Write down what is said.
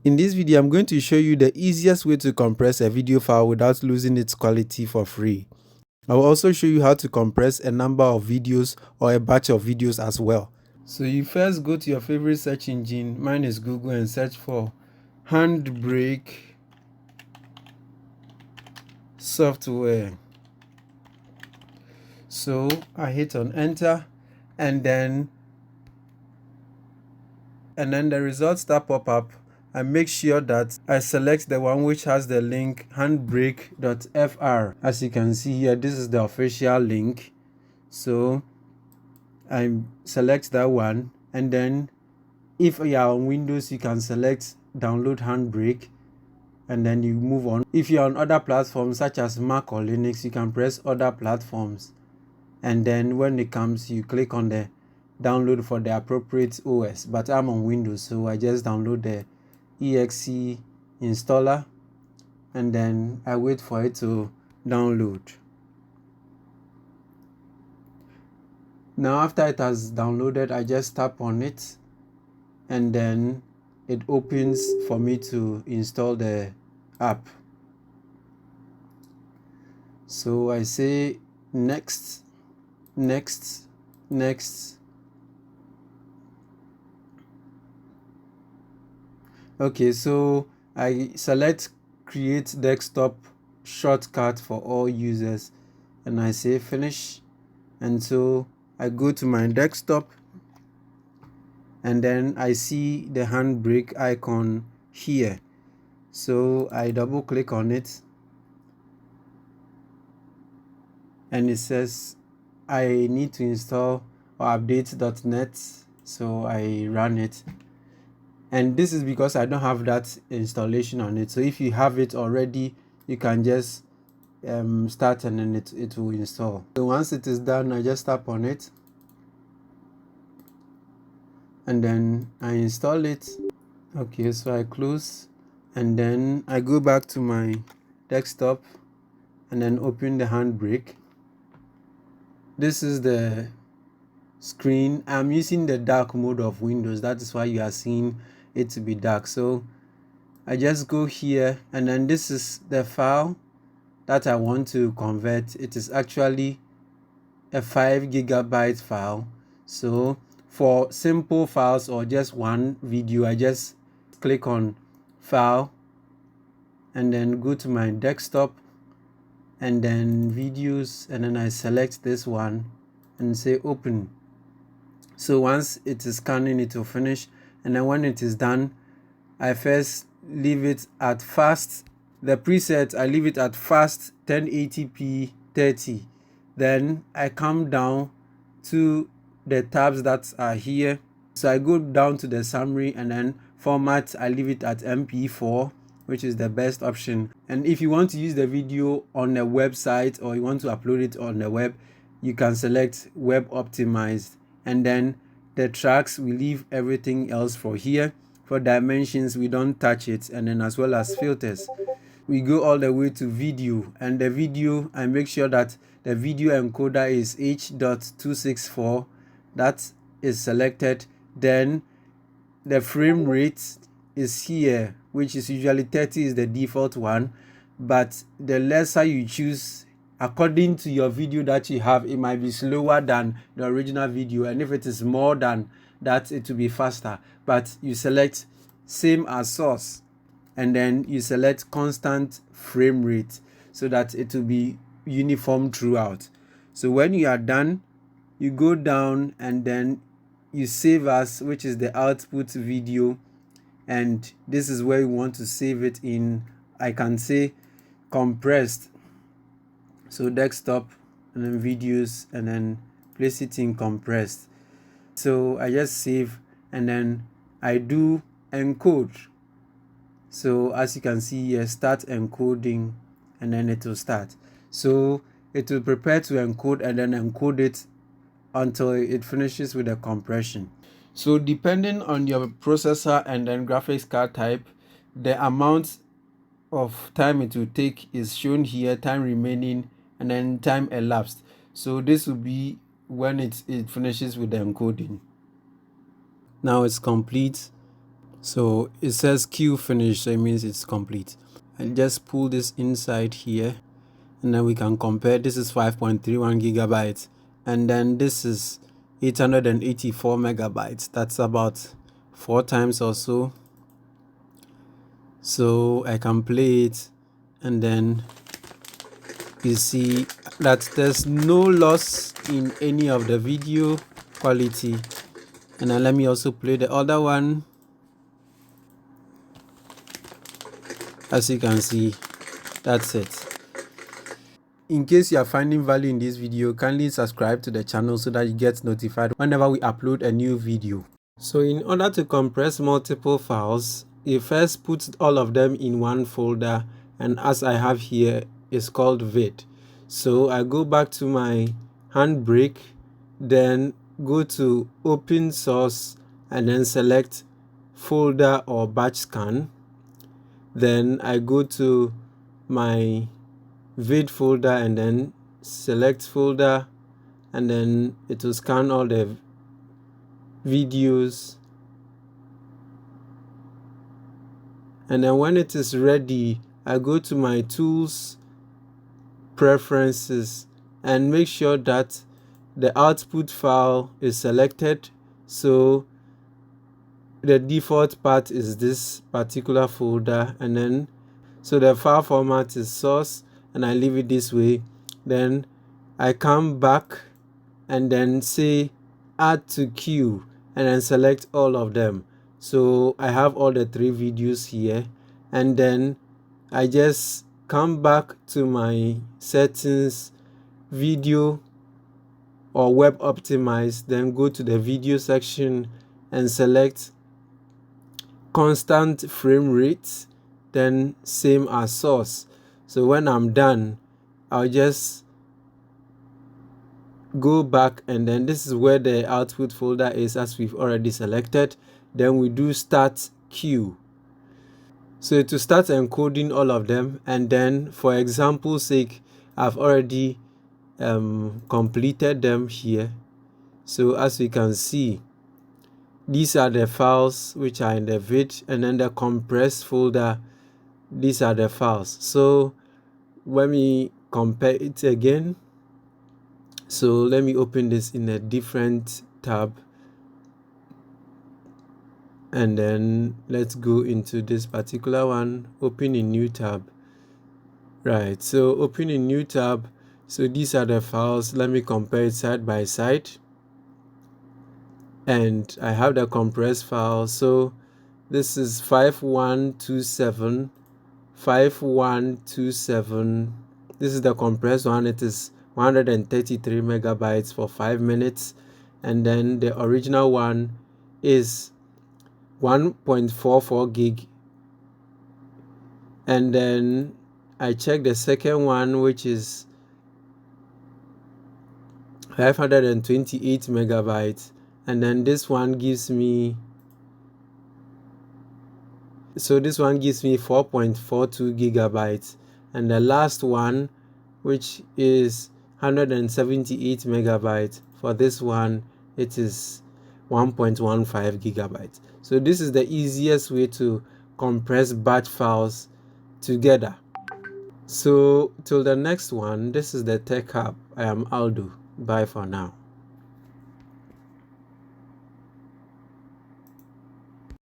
In this video, I'm going to show you the easiest way to compress a video file without losing its quality for free. I will also show you how to compress a number of videos or a batch of videos as well. So you first go to your favorite search engine, mine is Google, and search for HandBrake software. So I hit on enter, and then the results that pop up. I make sure that I select the one which has the link handbrake.fr. As you can see here, this is the official link. So I select that one, and then if you are on Windows, you can select download HandBrake, and then you move on. If you're on other platforms such as Mac or Linux, you can press other platforms, and then when it comes, you click on the download for the appropriate OS. But I'm on Windows, so I just download the exe installer, and then I wait for it to download. Now after it has downloaded, I just tap on it, and then it opens for me to install the app. So I say next, next, next. Okay, so I select create desktop shortcut for all users, and I say finish. And so I go to my desktop, and then I see the HandBrake icon here. So I double click on it, and it says I need to install or update .NET. So I run it, and this is because I don't have that installation on it. So if you have it already, you can just start, and then it will install. So once it is done, I just tap on it, and then I install it. Okay, so I close, and then I go back to my desktop, and then open the HandBrake. This is the screen. I'm using the dark mode of Windows, that is why you are seeing it to be dark. So I just go here, and then this is the file that I want to convert. It is actually a 5 GB file. So for simple files or just one video, I just click on file, and then go to my desktop, and then videos, and then I select this one and say open. So once it is scanning, it will finish, and then when it is done, I first leave it at fast. The preset, I leave it at fast 1080p 30. Then I come down to the tabs that are here. So I go down to the summary, and then format, I leave it at MP4, which is the best option. And if you want to use the video on a website, or you want to upload it on the web, you can select web optimized, and then the tracks, we leave everything else for here. For dimensions, we don't touch it, and then as well as filters, we go all the way to video, and the video, I make sure that the video encoder is H.264. that is selected. Then the frame rate is here, which is usually 30 is the default one, but the lesser you choose according to your video that you have, it might be slower than the original video, and if it is more than that, it will be faster. But you select same as source, and then you select constant frame rate, so that it will be uniform throughout. So when you are done, you go down, and then you save as, which is the output video, and this is where you want to save it in. I can say compressed, so desktop, and then videos, and then place it in compressed. So I just save, and then I do encode. So as you can see here, start encoding, and then it will start. So it will prepare to encode, and then encode it until it finishes with the compression. So depending on your processor and then graphics card type, the amount of time it will take is shown here, time remaining, and then time elapsed. So this will be when it finishes with the encoding. Now it's complete. So it says queue finished, so it means it's complete. And just pull this inside here, and then we can compare. This is 5.31 gigabytes, and then this is 884 megabytes. That's about 4 times or so. So I can play it, and then you see that there's no loss in any of the video quality. And then let me also play the other one. As you can see, that's it. In case you are finding value in this video, kindly subscribe to the channel so that you get notified whenever we upload a new video. So in order to compress multiple files, you first put all of them in one folder, and as I have here, it's called vid. So I go back to my HandBrake, then go to open source, and then select folder or batch scan. Then I go to my vid folder and then select folder, and then it will scan all the videos. And then when it is ready, I go to my tools, preferences, and make sure that the output file is selected. So the default path is this particular folder, and then so the file format is source, and I leave it this way. Then I come back and then say add to queue, and then select all of them. So I have all the 3 videos here, and then I just come back to my settings, video or web optimize, then go to the video section and select constant frame rate, then same as source. So when I'm done, I'll just go back, and then this is where the output folder is, as we've already selected. Then we do start queue. So to start encoding all of them, and then for example's sake, I've already completed them here. So as we can see, these are the files which are in the vid, and then the compressed folder, these are the files. So when we compare it again, so let me open this in a different tab, and then let's go into this particular one, open a new tab. Right, so open a new tab. So these are the files. Let me compare it side by side, and I have the compressed file. So this is 5127. This is the compressed one. It is 133 megabytes for 5 minutes, and then the original one is 1.44 gig. And then I check the second one, which is 528 megabytes, and then this one gives me, so this one gives me 4.42 gigabytes, and the last one, which is 178 megabytes, for this one it is 1.15 gigabytes. So this is the easiest way to compress batch files together. So till the next one, this is the Tech Hub. I am Aldo. Bye for now.